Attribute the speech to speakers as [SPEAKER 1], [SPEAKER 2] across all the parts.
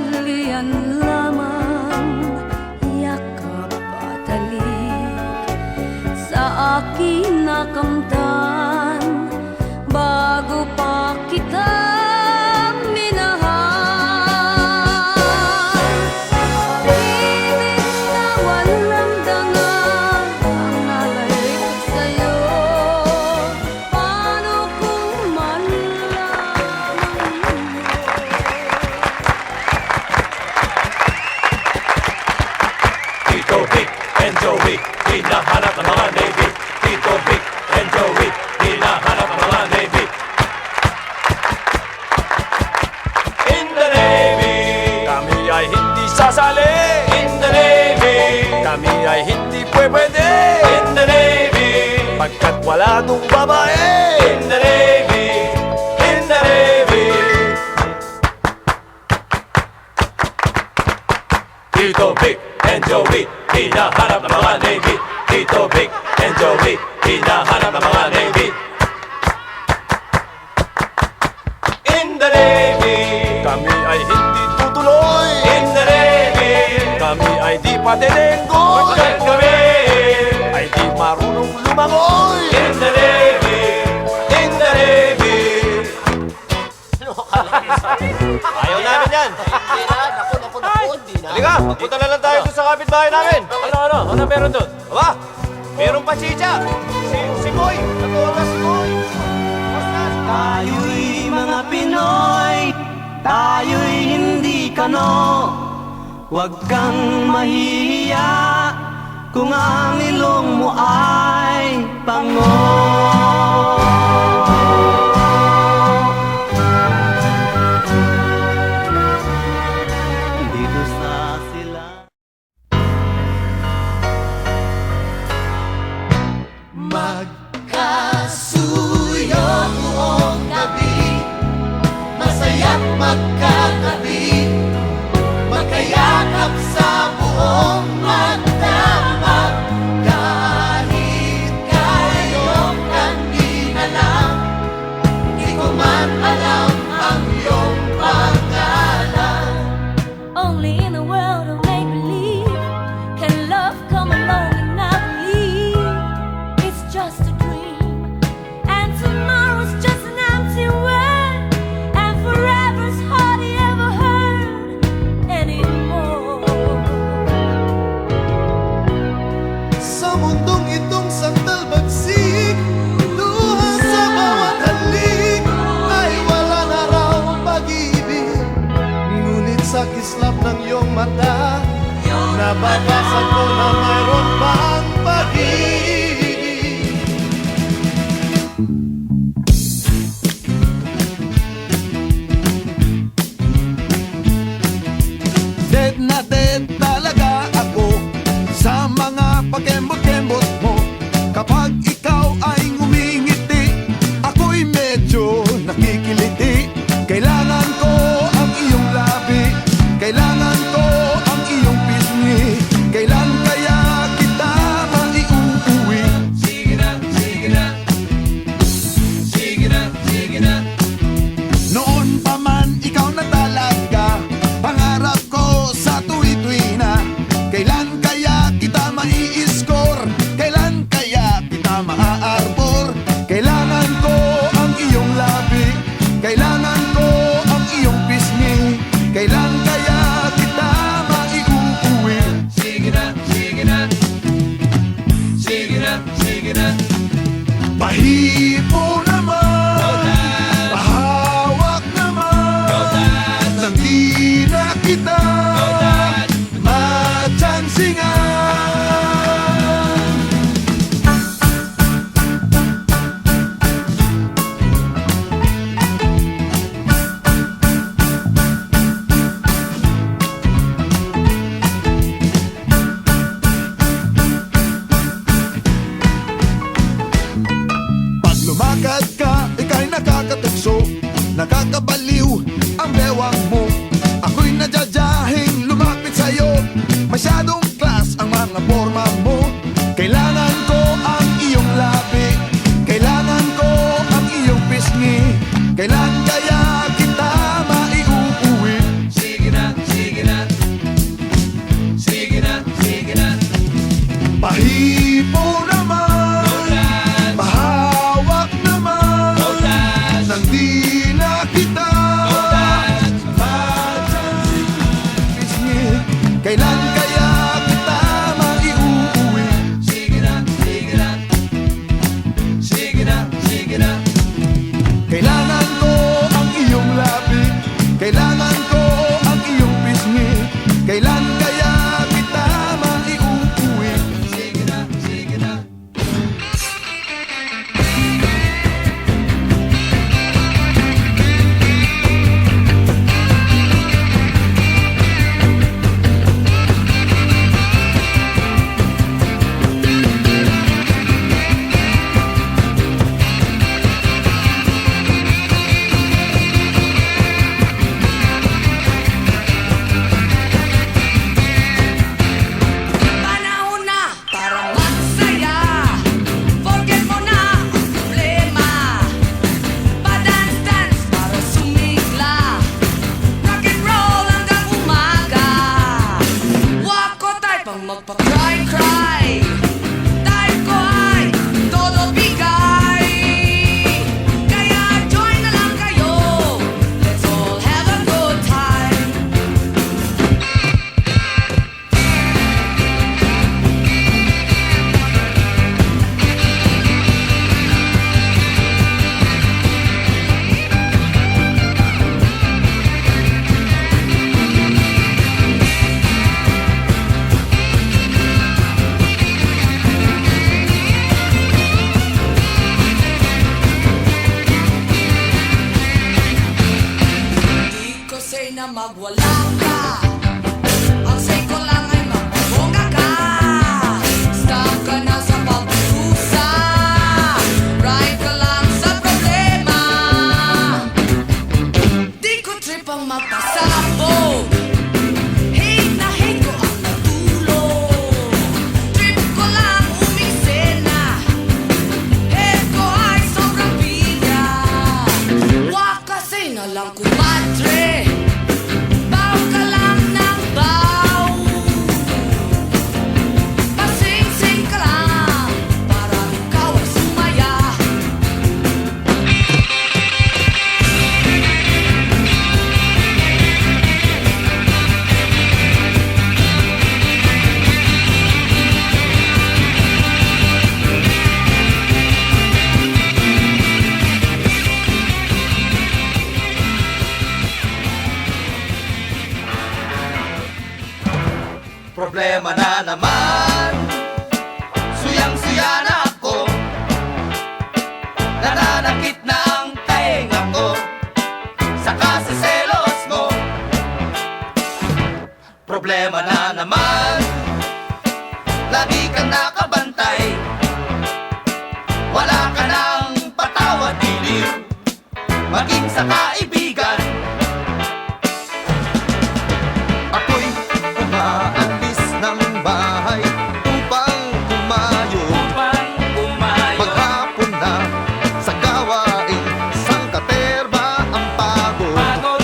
[SPEAKER 1] Sandalian lamang, yakap at halik sa aking nakamtan bago pa kita minahal. Pag-ibig na walang dangal ang nalalik sa'yo, paano kung malaman mo?
[SPEAKER 2] Tito Vic and Joey, hinahanap ng mga Navy. Tito Vic and Joey, hinahanap ng mga Navy. In the Navy, kami ay hindi sasali. In the Navy, kami ay hindi pwede. In the Navy, pagkat wala nung babae. In the Navy, in the Navy. Tito Vic and Joey, hinahanap ng mga Navy. Tito Vic and Joey, hinahanap ng mga Navy. In the Navy, kami ay hindi tutuloy. In the Navy, kami ay di patenenggoy. Pagkat kami ay di marunong lumangoy. In the Navy, in the Navy. Ayaw namin yan.
[SPEAKER 3] Hindi na, naku, hindi na.
[SPEAKER 2] Halika, magpunta na lang tayo doon sa kapitbahay namin. Ano meron doon? Aba, meron pa chicha. Si Boy, natuwa si Boy. Basta.
[SPEAKER 4] Tayo'y mga Pinoy, tayo'y hindi kano. Huwag kang mahihiya kung ang ilong mo ay pango. Dito sa sila
[SPEAKER 3] Magkasuyo buong gabi, masaya't magkatabi, magkayakap sa buong magdamag. Kahit kayong kanina lang, di ko man alam ang iyong pangalan.
[SPEAKER 1] Only in a world of make-believe can love come along and I believe it's just a dream, and tomorrow's just an empty word, and forever's hardly ever heard anymore.
[SPEAKER 3] Sa mundong itong sandal bagsik, luha sa bawat halik, ay wala na raw pag-ibig. Ngunit sa kislap ng iyong mata, nababasa ko na mayroon pang pag-ibig.
[SPEAKER 5] Dead na dead talaga ako sa mga pakembot-kembot mo. Kapag ikaw ay ngumingiti, ako'y medyo nakikiliti. Kailangan ko ang iyong labi, kailangan ko ang iyong pisngi. Kailan kaya kita maiuuwi? Sige na, sige na. Sige na, sige na. Noon pa man ikaw na talaga, pangarap ko sa tuwi-tuwi na. Kailan kaya kita mai-score? Kailan kaya kita maa-arbor? Kailangan ko ang iyong labi, kailangan ko ang iyong pisngi. Kailan kaya kita Kailan kaya kita maiuwi?
[SPEAKER 3] Sige na, sige na. Sige na, sige na.
[SPEAKER 5] Kailangan ko ang iyong labi, kailangan ko ang iyong pisngi. Kailan kaya kita maiuwi?
[SPEAKER 3] Sige na, sige na.
[SPEAKER 6] Panahon na para magsaya. Forget mo na ang problema. Pa-dance-dance para sumigla. Rock and roll hanggang umaga. Wako tayo pang magpa-cry-cry. Tayo ko ay todo bigay. Kaya join na lang kayo. Let's all have a good time. Di ko say na magwala ka. Ang say ko lang ay magbongga ka. Stop ka na sa pagdusa. Right ka lang sa problema. Di ko trip ang magpasabog. Hate na hate ko ang natulog. Trip ko lang umisena. Head ko ay sobrang pilya. Wag kasi na lang kumadre. Baw ka lang ng baw. Pasing-sing ka lang para ikaw ay sumaya.
[SPEAKER 3] Problema na naman. Suyang-suya na ako. Nananakit na ang tainga ko. Saka sa selos mo. Problema na naman. Lagi kang nakabantay. Wala ka nang patawad diliw. Maging sa kaibigan.
[SPEAKER 5] Ako'y umaalis ng bahay upang kumayo. Maghapon na sa gawain, sangkaterba ang pagod.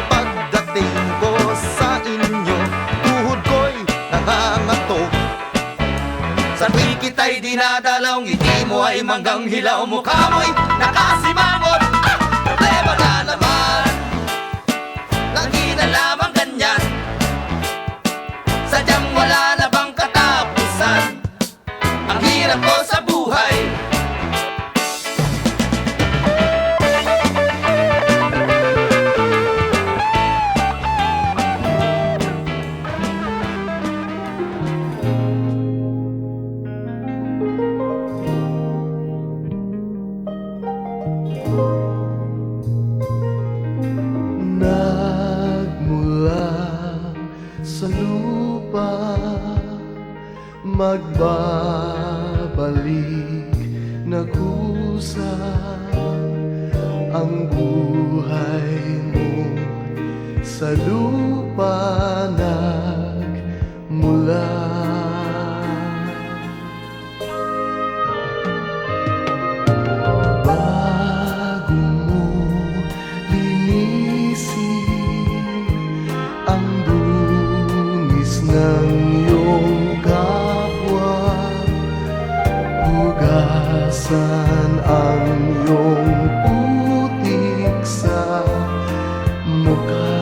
[SPEAKER 5] Pagdating ko sa inyo, tuhod ko'y nangangatok.
[SPEAKER 3] Sa tuwing kita'y dinadalaw, ngiti mo ay manggang hilaw. Mukha mo'y nakasimangot. Problema na naman. Lagi na lamang ganyan. Sadyang wala na bang katapusan? Ang hirap ko sa buhay.
[SPEAKER 5] Nagmula sa lupa, magbabalik na kusa ang buhay mo sa lupa nagmula. Bago mo linisin ang dungis ng iyong kapwa, hugasan ang iyong putik sa mukha.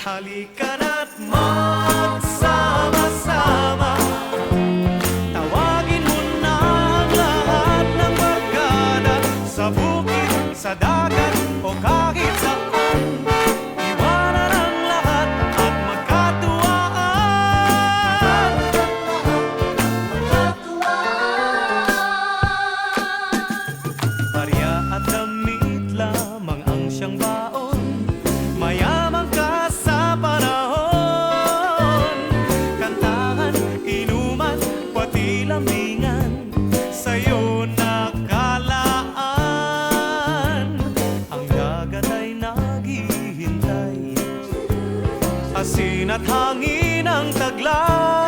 [SPEAKER 4] Halika na't magsama-sama. Tawagin mo na ang lahat ng barkada, sa bukid, sa dagat, o kahit saan. Iwanan ang lahat at magkatuwaan. Barya at damit lamang ang siyang baon, mayaman ka sa panahon. Kantahan, inuman, pati lambingan, sa'yo nakalaan. Ang dagat ay naghihintay, asin at hangin ang taglay.